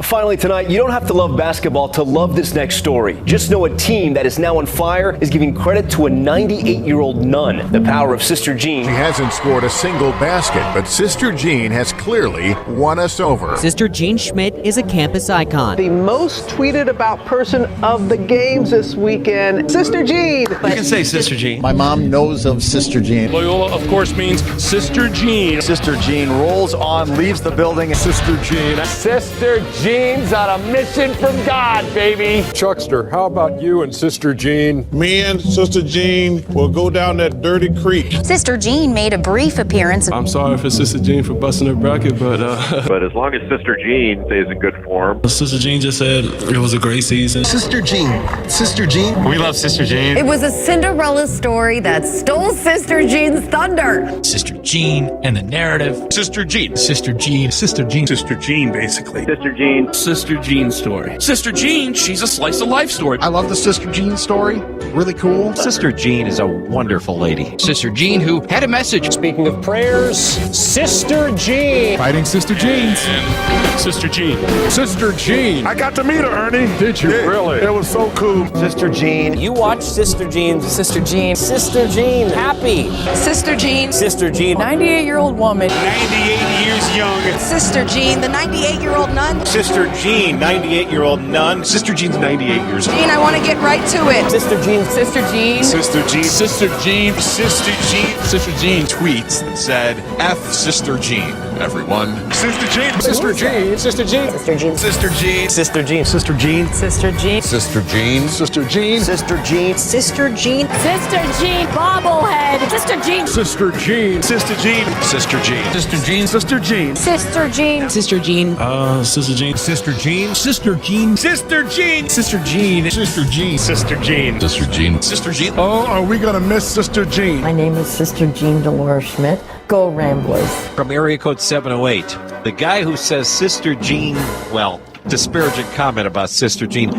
Finally tonight, you don't have to love basketball to love this next story. Just know a team that is now on fire is giving credit to a 98-year-old nun. The power of Sister Jean. She hasn't scored a single basket, but Sister Jean has clearly won us over. Sister Jean Schmidt is a campus icon. The most tweeted about person of the games this weekend, Sister Jean. You can say Sister Jean. My mom knows of Sister Jean. Loyola, of course, means Sister Jean. Sister Jean rolls on, leaves the building. Sister Jean. Sister Jean's on a mission from God, baby. Chuckster, how about you and Sister Jean? Me and Sister Jean will go down that dirty creek. Sister Jean made a brief appearance. I'm sorry for Sister Jean for busting her bracket, but as long as Sister Jean stays in good form. Sister Jean just said it was a great season. Sister Jean. Sister Jean. We love Sister Jean. It was a Cinderella story that stole Sister Jean's thunder. Sister Jean and the narrative. Sister Jean. Sister Jean. Sister Jean. Sister Jean, basically. Sister Jean. Sister Jean story. Sister Jean, she's a slice of life story. I love the Sister Jean story. Really cool. Sister Jean is a wonderful lady. Sister Jean who had a message. Speaking of prayers, Sister Jean. Fighting Sister Jeans. Sister Jean. Sister Jean. I got to meet her, Ernie. Did you really? It was so cool. Sister Jean. You watch Sister Jean. Sister Jean. Sister Jean. Happy. Sister Jean. Sister Jean. 98-year-old woman. 98 years young. Sister Jean, the 98-year-old nun. Sister Jean, 98-year-old nun. Sister Jean's 98 years old. Jean, I want to get right to it. Sister Jean. Sister Jean. Sister Jean. Sister Jean. Sister Jean. Sister Jean tweets that said, F Sister Jean, everyone. Sister Jean. Sister Jean. Sister Jean. Sister Jean. Sister Jean. Sister Jean. Sister Jean. Sister Jean. Sister Jean. Sister Jean. Sister Jean. Sister Jean. Sister Jean bobblehead. Sister Jean. Sister Jean. Sister Jean. Sister Jean. Sister Jean. Sister Jean. Sister Jean. Sister Jean. Sister Jean. Sister Jean. Sister Jean. Sister Jean. Sister Jean. Sister Jean. Sister Jean. Sister Jean. Sister Jean. Oh, are we gonna miss Sister Jean? My name is Sister Jean Dolores Schmidt. Go Ramblers. From area code 708. The guy who says Sister Jean, well, disparaging comment about Sister Jean.